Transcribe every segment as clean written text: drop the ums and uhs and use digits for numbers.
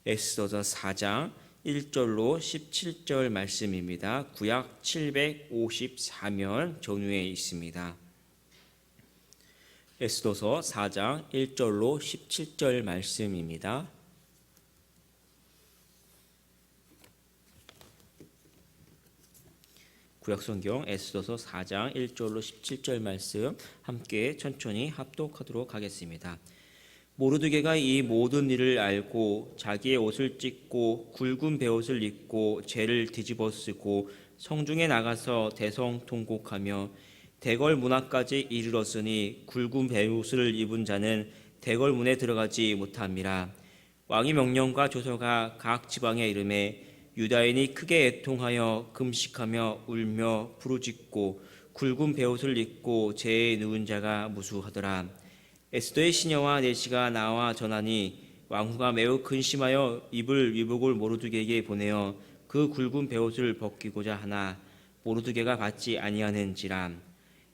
에스더서 4장 1절로 17절 말씀입니다. 구약 754면 전후에 있습니다. 에스더서 4장 1절로 17절 말씀입니다. 구약성경 에스더서 4장 1절로 17절 말씀 함께 천천히 합독하도록 하겠습니다. 모르드게가 이 모든 일을 알고 자기의 옷을 찢고 굵은 베옷을 입고 죄를 뒤집어 쓰고 성중에 나가서 대성통곡하며 대궐 문 앞까지 이르렀으니 굵은 베옷을 입은 자는 대궐 문에 들어가지 못함이라. 왕의 명령과 조서가 각 지방에 이르매 유다인이 크게 애통하여 금식하며 울며 부르짖고 굵은 베옷을 입고 죄에 누운 자가 무수하더라. 에스더의 시녀와 내시가 나와 전하니 왕후가 매우 근심하여 입을 위복을 모르드게에게 보내어 그 굵은 베옷을 벗기고자 하나 모르드게가 받지 아니하는지라.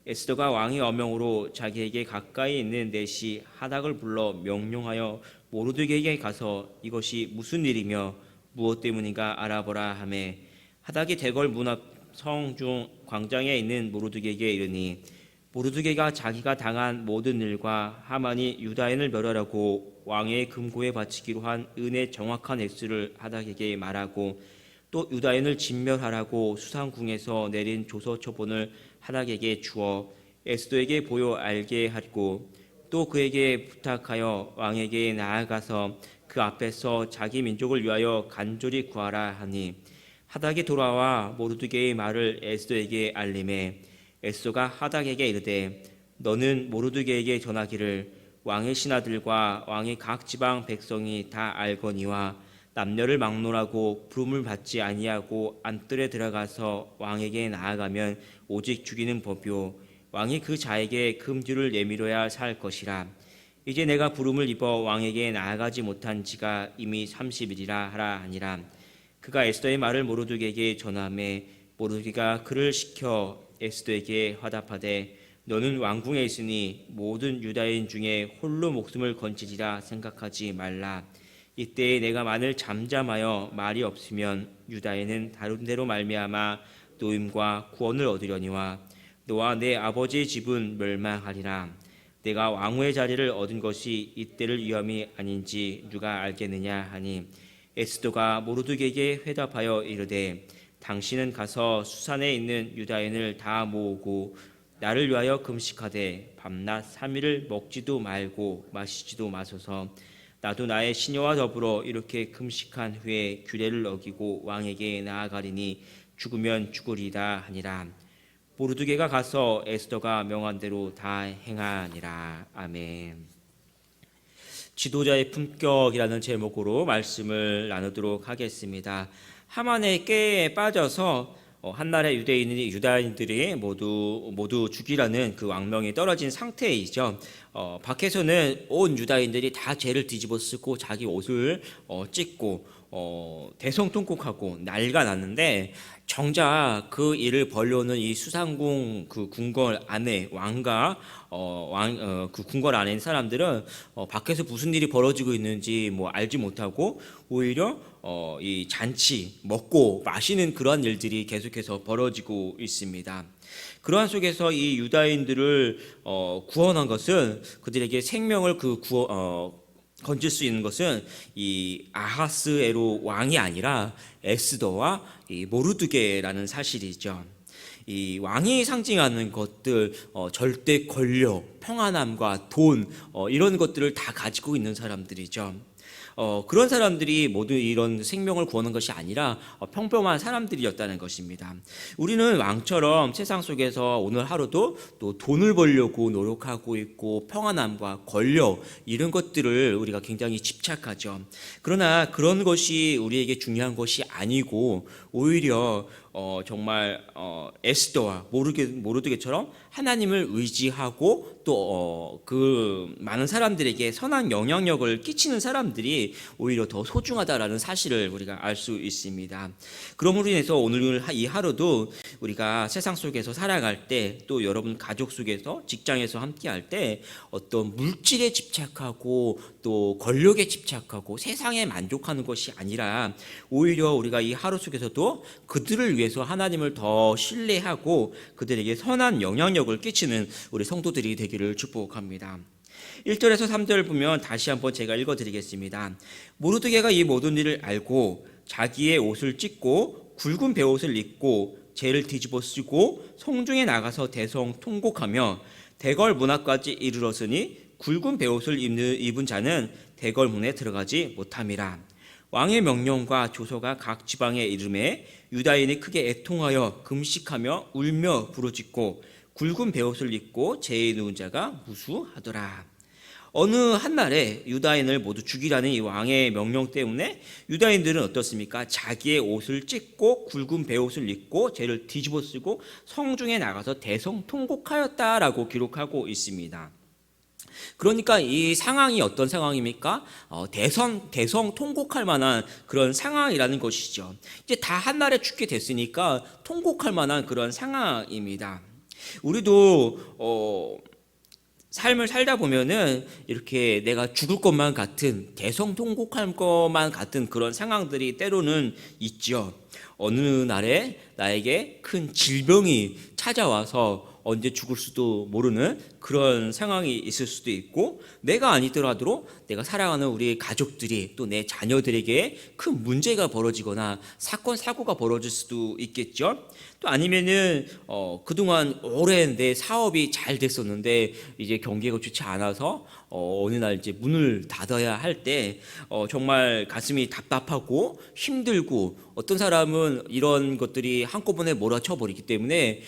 에스더가 왕의 어명으로 자기에게 가까이 있는 내시 하닥을 불러 명령하여 모르드게에게 가서 이것이 무슨 일이며 무엇 때문인가 알아보라 하매 하닥이 대궐 문 앞 성중 광장에 있는 모르드게에게 이르니 모르드게가 자기가 당한 모든 일과 하만이 유다인을 멸하라고 왕의 금고에 바치기로 한 은의 정확한 액수를 하닥에게 말하고 또 유다인을 진멸하라고 수상궁에서 내린 조서 초본을 하닥에게 주어 에스더에게 보여 알게 하고 또 그에게 부탁하여 왕에게 나아가서 그 앞에서 자기 민족을 위하여 간절히 구하라 하니 하닥이 돌아와 모르드게의 말을 에스더에게 알림해 에스더가 하닥에게 이르되 너는 모르드게에게 전하기를 왕의 신하들과 왕의 각 지방 백성이 다 알거니와 남녀를 막론하고 부름을 받지 아니하고 안뜰에 들어가서 왕에게 나아가면 오직 죽이는 법이요 왕이 그 자에게 금주를 내밀어야 살 것이라. 이제 내가 부름을 입어 왕에게 나아가지 못한 지가 이미 30일이라 하라 하니라. 그가 에스더의 말을 모르드게에게 전하매 모르드게가 그를 시켜 에스더에게 화답하되 너는 왕궁에 있으니 모든 유다인 중에 홀로 목숨을 건지리라 생각하지 말라. 이때에 내가 만일 잠잠하여 말이 없으면 유다인은 다른 데로 말미암아 노임과 구원을 얻으려니와 너와 내 아버지의 집은 멸망하리라. 내가 왕후의 자리를 얻은 것이 이때를 위함이 아닌지 누가 알겠느냐 하니 에스더가 모르드게에게 회답하여 이르되 당신은 가서 수산에 있는 유다인을 다 모으고 나를 위하여 금식하되 밤낮 3일을 먹지도 말고 마시지도 마소서. 나도 나의 시녀와 더불어 이렇게 금식한 후에 규례를 어기고 왕에게 나아가리니 죽으면 죽으리다 하니라. 모르드게가 가서 에스더가 명한 대로 다 행하니라. 아멘. 지도자의 품격이라는 제목으로 말씀을 나누도록 하겠습니다. 하만의 깨에 빠져서 한나라의 유다인들이 모두 죽이라는 그 왕명이 떨어진 상태이죠. 밖에서는 온 유다인들이 다 죄를 뒤집어 쓰고 자기 옷을 찢고 대성통곡하고 난리가 났는데 정작 그 일을 벌려오는 이 수상궁 그 궁궐 안에 왕과 그 궁궐 안에 있는 사람들은 밖에서 무슨 일이 벌어지고 있는지 알지 못하고 오히려 이 잔치 먹고 마시는 그러한 일들이 계속해서 벌어지고 있습니다. 그러한 속에서 이 유다인들을 구원한 것은 그들에게 생명을 건질 수 있는 것은 이 아하스에로 왕이 아니라 에스더와 이 모르드게라는 사실이죠. 이 왕이 상징하는 것들, 절대 권력, 평안함과 돈, 이런 것들을 다 가지고 있는 사람들이죠. 그런 사람들이 모두 이런 생명을 구하는 것이 아니라 평범한 사람들이었다는 것입니다. 우리는 왕처럼 세상 속에서 오늘 하루도 또 돈을 벌려고 노력하고 있고 평안함과 권력 이런 것들을 우리가 굉장히 집착하죠. 그러나 그런 것이 우리에게 중요한 것이 아니고 오히려 정말 에스더와 모르드게처럼 하나님을 의지하고 또 그 많은 사람들에게 선한 영향력을 끼치는 사람들이 오히려 더 소중하다라는 사실을 우리가 알 수 있습니다. 그러므로 인해서 오늘 이 하루도 우리가 세상 속에서 살아갈 때, 또 여러분 가족 속에서, 직장에서 함께할 때 어떤 물질에 집착하고 또 권력에 집착하고 세상에 만족하는 것이 아니라 오히려 우리가 이 하루 속에서도 그들을 위해서 하나님을 더 신뢰하고 그들에게 선한 영향력을 끼치는 우리 성도들이 되기를 축복합니다. 1절에서 3절을 보면 다시 한번 제가 읽어드리겠습니다. 모르드게가 이 모든 일을 알고 자기의 옷을 찢고 굵은 베옷을 입고 재를 뒤집어 쓰고 성중에 나가서 대성 통곡하며 대궐 문 앞까지 이르렀으니 굵은 베옷을 입은 자는 대궐 문에 들어가지 못함이라. 왕의 명령과 조서가 각 지방에 이름에 유다인이 크게 애통하여 금식하며 울며 부르짖고 굵은 베옷을 입고 재에 누운 자가 무수하더라. 어느 한날에 유다인을 모두 죽이라는 이 왕의 명령 때문에 유다인들은 어떻습니까? 자기의 옷을 찢고 굵은 베옷을 입고 재를 뒤집어 쓰고 성중에 나가서 대성통곡하였다라고 기록하고 있습니다. 그러니까 이 상황이 어떤 상황입니까? 대성 통곡할 만한 그런 상황이라는 것이죠. 이제 다 한날에 죽게 됐으니까 통곡할 만한 그런 상황입니다. 우리도 삶을 살다 보면은 이렇게 내가 죽을 것만 같은 대성통곡할 것만 같은 그런 상황들이 때로는 있죠. 어느 날에 나에게 큰 질병이 찾아와서 언제 죽을 수도 모르는 그런 상황이 있을 수도 있고, 내가 아니더라도 내가 사랑하는 우리 가족들이 또 내 자녀들에게 큰 문제가 벌어지거나 사건 사고가 벌어질 수도 있겠죠. 또 아니면은 그동안 오랜 내 사업이 잘 됐었는데 이제 경기가 좋지 않아서 어느 날 이제 문을 닫아야 할 때 정말 가슴이 답답하고 힘들고, 어떤 사람은 이런 것들이 한꺼번에 몰아쳐 버리기 때문에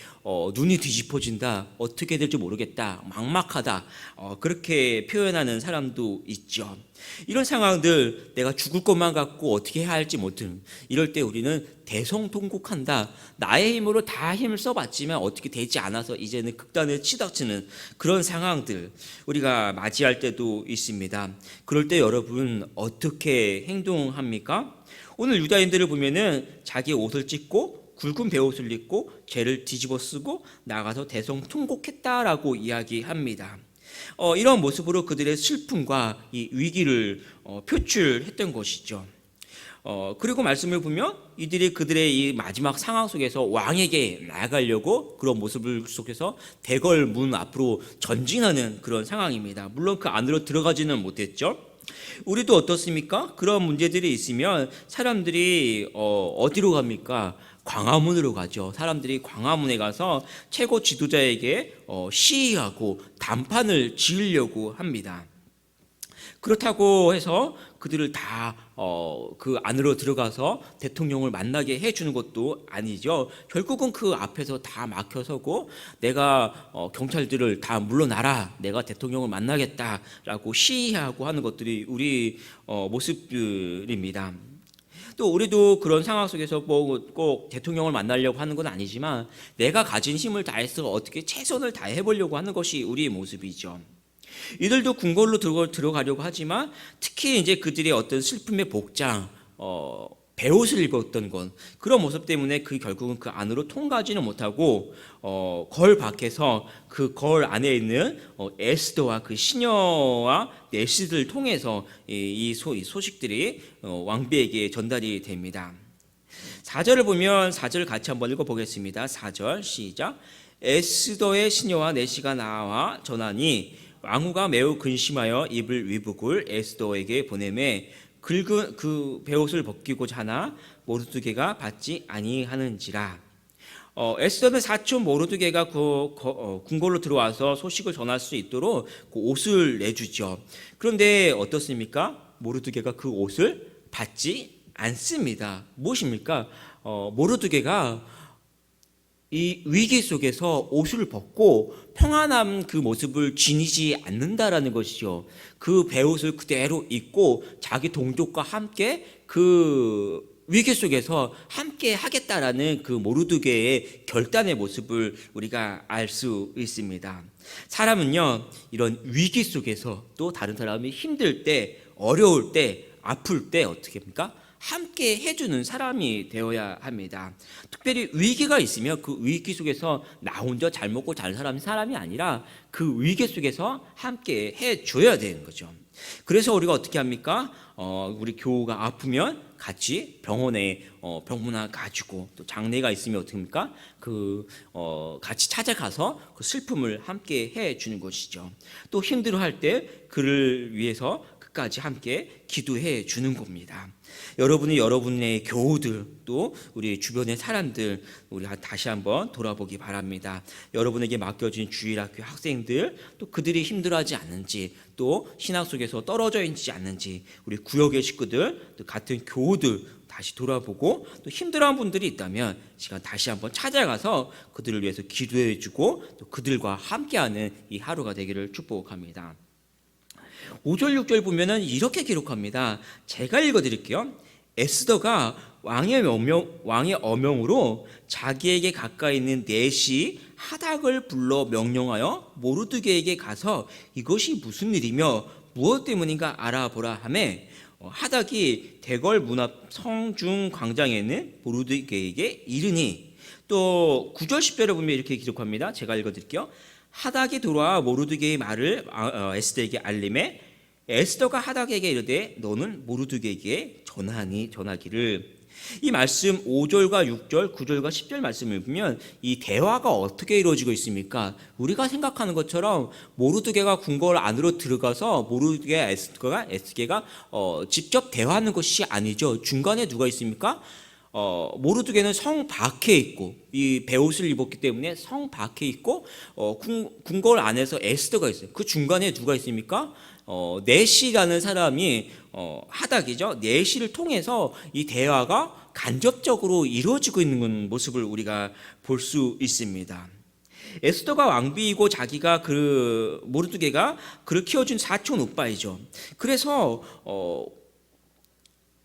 눈이 뒤집어진다, 어떻게 될지 모르겠다, 막막하다, 그렇게 표현하는 사람도 있죠. 이런 상황들, 내가 죽을 것만 같고 어떻게 해야 할지 못하는, 이럴 때 우리는 대성통곡한다. 나의 힘으로 다 힘을 써봤지만 어떻게 되지 않아서 이제는 극단에 치닫히는 그런 상황들 우리가 맞이할 때도 있습니다. 그럴 때 여러분 어떻게 행동합니까? 오늘 유다인들을 보면은 자기 옷을 찢고 굵은 베옷을 입고 재를 뒤집어 쓰고 나가서 대성통곡했다라고 이야기합니다. 이런 모습으로 그들의 슬픔과 이 위기를 표출했던 것이죠. 그리고 말씀을 보면 이들이 그들의 이 마지막 상황 속에서 왕에게 나아가려고 그런 모습을 속에서 대궐 문 앞으로 전진하는 그런 상황입니다. 물론 그 안으로 들어가지는 못했죠. 우리도 어떻습니까? 그런 문제들이 있으면 사람들이 어디로 갑니까? 광화문으로 가죠. 사람들이 광화문에 가서 최고 지도자에게 시위하고 단판을 지으려고 합니다. 그렇다고 해서 그들을 다 그 안으로 들어가서 대통령을 만나게 해주는 것도 아니죠. 결국은 그 앞에서 다 막혀서고, 내가 경찰들을 다 물러나라, 내가 대통령을 만나겠다라고 시위하고 하는 것들이 우리 모습들입니다. 또 우리도 그런 상황 속에서 뭐 꼭 대통령을 만나려고 하는 건 아니지만 내가 가진 힘을 다해서 어떻게 최선을 다해 보려고 하는 것이 우리의 모습이죠. 이들도 궁궐로 들어가려고 하지만 특히 이제 그들의 어떤 슬픔의 복장, 베옷을 입었던 건 그런 모습 때문에 결국은 그 안으로 통과하지는 못하고 걸 밖에서 그 걸 안에 있는 에스더와 그 시녀와 내시들을 통해서 이 소식들이 왕비에게 전달이 됩니다. 4절을 보면 4절 같이 한번 읽어보겠습니다. 4절 시작. 에스더의 시녀와 내시가 나와 전하니 왕후가 매우 근심하여 입을 위북을 에스더에게 보내매 굵은 그 베옷을 벗기고자 하나 모르드게가 받지 아니하는지라. 에스더는 사촌 모르드게가 궁궐로 들어와서 소식을 전할 수 있도록 그 옷을 내주죠. 그런데 어떻습니까? 모르드게가 그 옷을 받지 않습니다. 무엇입니까? 모르드게가 이 위기 속에서 옷을 벗고 평안한 그 모습을 지니지 않는다라는 것이죠. 그 베옷을 그대로 입고 자기 동족과 함께 그 위기 속에서 함께 하겠다라는 그 모르드게의 결단의 모습을 우리가 알 수 있습니다. 사람은요, 이런 위기 속에서 또 다른 사람이 힘들 때, 어려울 때, 아플 때 어떻게 합니까? 함께 해주는 사람이 되어야 합니다. 특별히 위기가 있으면 그 위기 속에서 나 혼자 잘 먹고 잘 사는 사람이 아니라 그 위기 속에서 함께 해줘야 되는 거죠. 그래서 우리가 어떻게 합니까? 우리 교우가 아프면 같이 병원에 병문안 가지고, 또 장례가 있으면 어떻게 합니까? 같이 찾아가서 그 슬픔을 함께 해주는 것이죠. 또 힘들어할 때 그를 위해서 끝까지 함께 기도해 주는 겁니다. 여러분이 여러분의 교우들, 또 우리 주변의 사람들, 우리 다시 한번 돌아보기 바랍니다. 여러분에게 맡겨진 주일학교 학생들, 또 그들이 힘들어하지 않는지, 또 신앙 속에서 떨어져 있지 않는지, 우리 구역의 식구들, 또 같은 교우들 다시 돌아보고, 또 힘들어하는 분들이 있다면 시간 다시 한번 찾아가서 그들을 위해서 기도해 주고, 또 그들과 함께하는 이 하루가 되기를 축복합니다. 5절 6절 보면은 이렇게 기록합니다. 제가 읽어드릴게요. 에스더가 왕의 어명으로 자기에게 가까이 있는 넷이 하닥을 불러 명령하여 모르드게에게 가서 이것이 무슨 일이며 무엇 때문인가 알아보라 하매, 하닥이 대궐 문 앞 성중 광장에 있는 모르드게에게 이르니, 또 9절 10절에 보면 이렇게 기록합니다. 제가 읽어드릴게요. 하닥이 돌아와 모르드게의 말을 에스더에게 알림해 에스더가 하닥에게 이르되 너는 모르드게에게 전하기를. 이 말씀 5절과 6절, 9절과 10절 말씀을 보면 이 대화가 어떻게 이루어지고 있습니까? 우리가 생각하는 것처럼 모르드게가 궁궐 안으로 들어가서 모르드게와 에스더가 직접 대화하는 것이 아니죠. 중간에 누가 있습니까? 모르드게는 성 밖에 있고, 이 베옷을 입었기 때문에 성 밖에 있고, 궁궐 안에서 에스더가 있어요. 그 중간에 누가 있습니까? 네시라는 사람이 하닥이죠. 네시를 통해서 이 대화가 간접적으로 이루어지고 있는 모습을 우리가 볼 수 있습니다. 에스더가 왕비이고 자기가 모르드게가 그를 키워준 사촌 오빠이죠. 그래서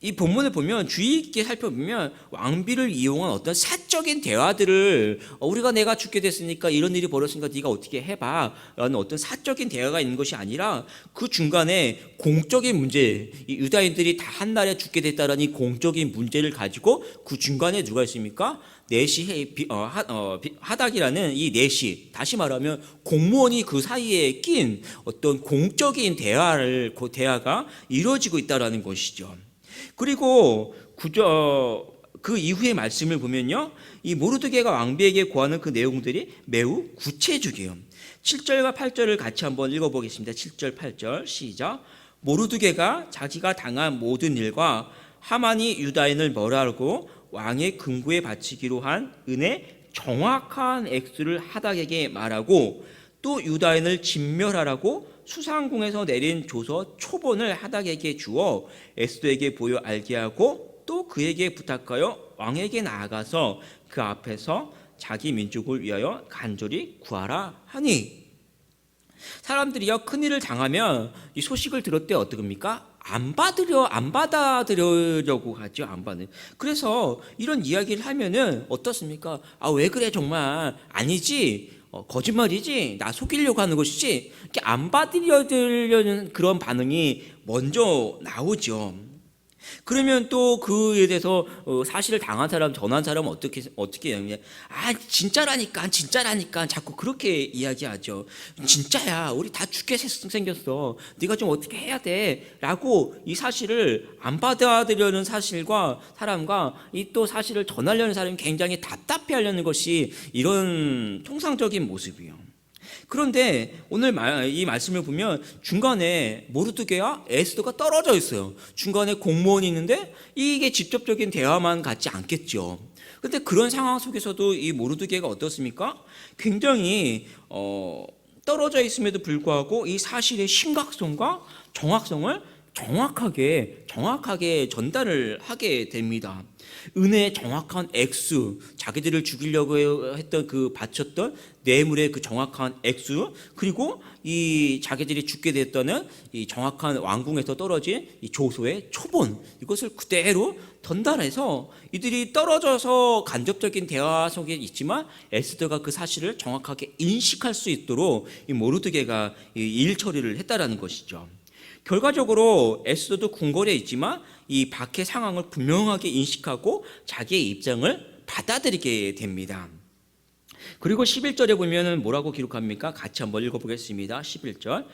이 본문을 보면 주의 있게 살펴보면 왕비를 이용한 어떤 사적인 대화들을 내가 죽게 됐으니까 이런 일이 벌어졌으니까 네가 어떻게 해봐 라는 어떤 사적인 대화가 있는 것이 아니라 그 중간에 공적인 문제, 이 유다인들이 다 한 날에 죽게 됐다라는 이 공적인 문제를 가지고 그 중간에 누가 있습니까? 하닥이라는 이 넷이, 다시 말하면 공무원이 그 사이에 낀 어떤 공적인 대화가 이루어지고 있다라는 것이죠. 그리고 그 이후의 말씀을 보면요, 이 모르드게가 왕비에게 구하는 그 내용들이 매우 구체적이에요. 7절과 8절을 같이 한번 읽어보겠습니다. 7절 8절 시작. 모르드게가 자기가 당한 모든 일과 하만이 유다인을 멸하고 왕의 금고에 바치기로 한 은의 정확한 액수를 하닥에게 말하고, 또 유다인을 진멸하라고 수상궁에서 내린 조서 초본을 하닥에게 주어 에스더에게 보여 알게 하고, 또 그에게 부탁하여 왕에게 나아가서 그 앞에서 자기 민족을 위하여 간절히 구하라 하니. 사람들이요, 큰일을 당하면 이 소식을 들을 때 어떡합니까? 안 받아들여려고 하죠. 안 받는. 그래서 이런 이야기를 하면은 어떻습니까? 왜 그래 정말 아니지, 거짓말이지, 나 속이려고 하는 것이지, 이렇게 안 받으려는 그런 반응이 먼저 나오죠. 그러면 또 그에 대해서 사실을 당한 사람, 전한 사람은 어떻게 해요? 진짜라니까 자꾸 그렇게 이야기하죠. 진짜야, 우리 다 죽게 생겼어, 네가 좀 어떻게 해야 돼 라고 이 사실을 안 받아들여는 사람과 이 또 사실을 전하려는 사람이 굉장히 답답해하려는 것이 이런 통상적인 모습이에요. 그런데 오늘 이 말씀을 보면 중간에 모르드게와 에스더가 떨어져 있어요. 중간에 공무원이 있는데 이게 직접적인 대화만 같지 않겠죠. 그런데 그런 상황 속에서도 이 모르드게가 어떻습니까? 굉장히 떨어져 있음에도 불구하고 이 사실의 심각성과 정확성을 정확하게 전달을 하게 됩니다. 은혜의 정확한 액수, 자기들을 죽이려고 했던 그 바쳤던 뇌물의 그 정확한 액수, 그리고 이 자기들이 죽게 됐다는 이 정확한 왕궁에서 떨어진 이 조소의 초본, 이것을 그대로 전달해서 이들이 떨어져서 간접적인 대화 속에 있지만 에스더가 그 사실을 정확하게 인식할 수 있도록 이 모르드게가 일 처리를 했다라는 것이죠. 결과적으로 에스더도 궁궐에 있지만 이 밖의 상황을 분명하게 인식하고 자기의 입장을 받아들이게 됩니다. 그리고 11절에 보면은 뭐라고 기록합니까? 같이 한번 읽어보겠습니다. 11절.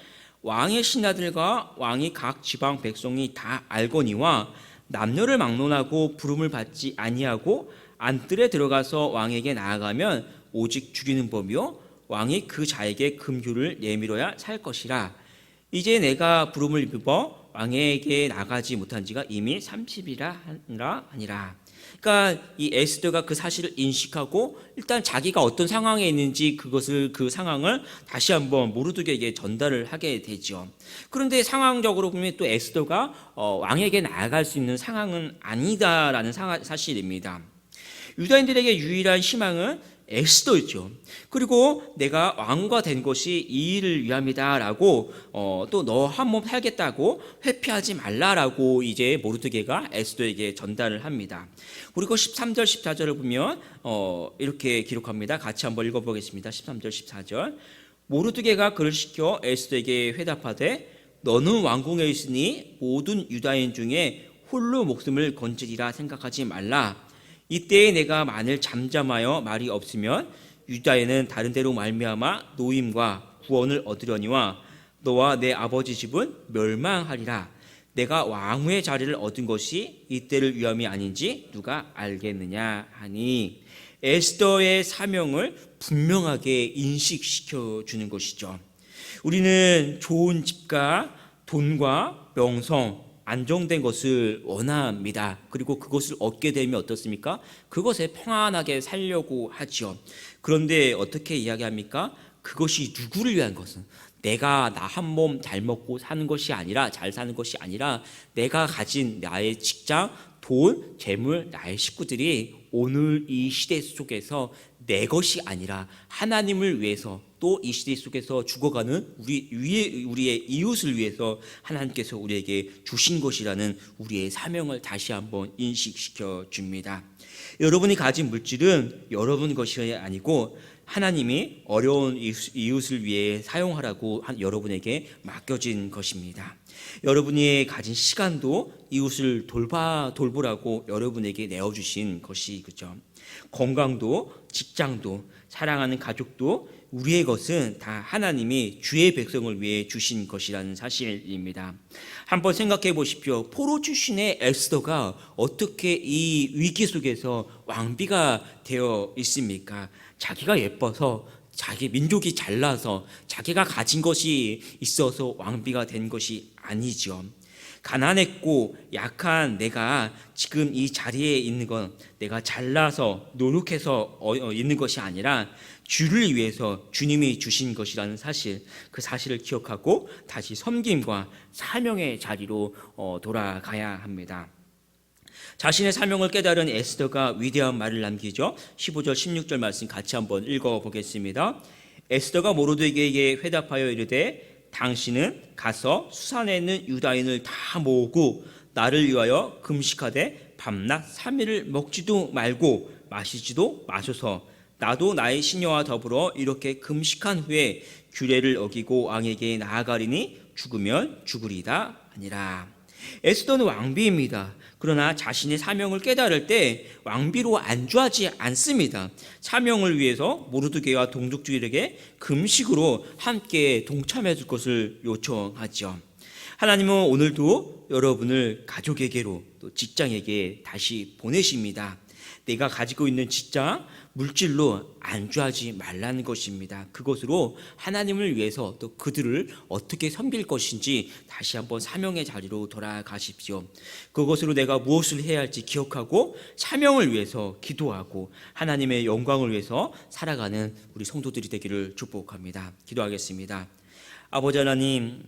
왕의 신하들과 왕이 각 지방 백성이 다 알거니와 남녀를 막론하고 부름을 받지 아니하고 안뜰에 들어가서 왕에게 나아가면 오직 죽이는 법이요 왕이 그 자에게 금규를 내밀어야 살 것이라. 이제 내가 부름을 입어 왕에게 나가지 못한 지가 이미 30이라 하니라. 그러니까 이 에스더가 그 사실을 인식하고 일단 자기가 어떤 상황에 있는지 그 상황을 다시 한번 모르드게에게 전달을 하게 되죠. 그런데 상황적으로 보면 또 에스더가 왕에게 나아갈 수 있는 상황은 아니다라는 사실입니다. 유다인들에게 유일한 희망은 에스더였죠. 그리고 내가 왕과 된 것이 이 일을 위함이다라고 또 너 한 몸 살겠다고 회피하지 말라라고 이제 모르드게가 에스더에게 전달을 합니다. 그리고 13절 14절을 보면 이렇게 기록합니다. 같이 한번 읽어보겠습니다. 13절 14절. 모르드게가 그를 시켜 에스더에게 회답하되 너는 왕궁에 있으니 모든 유다인 중에 홀로 목숨을 건지리라 생각하지 말라. 이때에 내가 만일 잠잠하여 말이 없으면 유다에는 다른 데로 말미암아 노임과 구원을 얻으려니와 너와 내 아버지 집은 멸망하리라. 내가 왕후의 자리를 얻은 것이 이때를 위함이 아닌지 누가 알겠느냐 하니 에스더의 사명을 분명하게 인식시켜 주는 것이죠. 우리는 좋은 집과 돈과 명성, 안정된 것을 원합니다. 그리고 그것을 얻게 되면 어떻습니까? 그것에 평안하게 살려고 하죠. 그런데 어떻게 이야기합니까? 그것이 누구를 위한 것은 내가 나 한 몸 잘 먹고 사는 것이 아니라 잘 사는 것이 아니라 내가 가진 나의 직장, 돈, 재물, 나의 식구들이 오늘 이 시대 속에서 내 것이 아니라 하나님을 위해서 또 이 시대 속에서 죽어가는 우리의 이웃을 위해서 하나님께서 우리에게 주신 것이라는 우리의 사명을 다시 한번 인식시켜 줍니다. 여러분이 가진 물질은 여러분 것이 아니고 하나님이 어려운 이웃을 위해 사용하라고 여러분에게 맡겨진 것입니다. 여러분이 가진 시간도 이웃을 돌보라고 여러분에게 내어주신 것이 그죠. 건강도 직장도 사랑하는 가족도 우리의 것은 다 하나님이 주의 백성을 위해 주신 것이라는 사실입니다. 한번 생각해 보십시오. 포로 출신의 에스더가 어떻게 이 위기 속에서 왕비가 되어 있습니까? 자기가 예뻐서, 자기 민족이 잘나서, 자기가 가진 것이 있어서 왕비가 된 것이 아니죠. 가난했고 약한 내가 지금 이 자리에 있는 건 내가 잘나서 노력해서 있는 것이 아니라 주를 위해서 주님이 주신 것이라는 사실, 그 사실을 기억하고 다시 섬김과 사명의 자리로 돌아가야 합니다. 자신의 사명을 깨달은 에스더가 위대한 말을 남기죠. 15절 16절 말씀 같이 한번 읽어보겠습니다. 에스더가 모르드게에게 회답하여 이르되 당신은 가서 수산에 있는 유다인을 다 모으고 나를 위하여 금식하되 밤낮 3일을 먹지도 말고 마시지도 마소서. 나도 나의 시녀와 더불어 이렇게 금식한 후에 규례를 어기고 왕에게 나아가리니 죽으면 죽으리다 아니라. 에스더는 왕비입니다. 그러나 자신의 사명을 깨달을 때 왕비로 안주하지 않습니다. 사명을 위해서 모르드게와 동족들에게 금식으로 함께 동참해 줄 것을 요청하죠. 하나님은 오늘도 여러분을 가족에게로 또 직장에게 다시 보내십니다. 내가 가지고 있는 직장, 물질로 안주하지 말라는 것입니다. 그것으로 하나님을 위해서 또 그들을 어떻게 섬길 것인지 다시 한번 사명의 자리로 돌아가십시오. 그것으로 내가 무엇을 해야 할지 기억하고 사명을 위해서 기도하고 하나님의 영광을 위해서 살아가는 우리 성도들이 되기를 축복합니다. 기도하겠습니다. 아버지 하나님,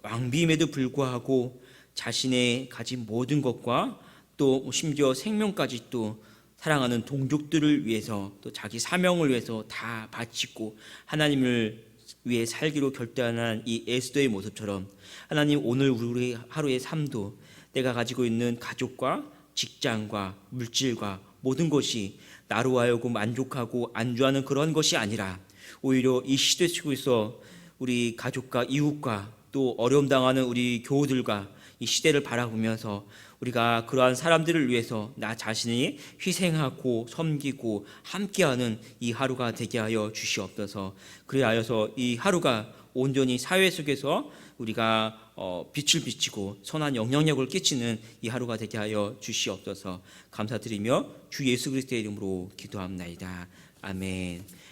왕비임에도 불구하고 자신의 가진 모든 것과 또 심지어 생명까지 또 사랑하는 동족들을 위해서 또 자기 사명을 위해서 다 바치고 하나님을 위해 살기로 결단한 이 에스더의 모습처럼 하나님 오늘 우리 하루의 삶도 내가 가지고 있는 가족과 직장과 물질과 모든 것이 나로 하여금 만족하고 안주하는 그런 것이 아니라 오히려 이 시대 속에서 우리 가족과 이웃과 또 어려움 당하는 우리 교우들과 이 시대를 바라보면서 우리가 그러한 사람들을 위해서 나 자신이 희생하고 섬기고 함께하는 이 하루가 되게 하여 주시옵소서. 그리하여서 이 하루가 온전히 사회 속에서 우리가 빛을 비치고 선한 영향력을 끼치는 이 하루가 되게 하여 주시옵소서. 감사드리며 주 예수 그리스도의 이름으로 기도합나이다. 아멘.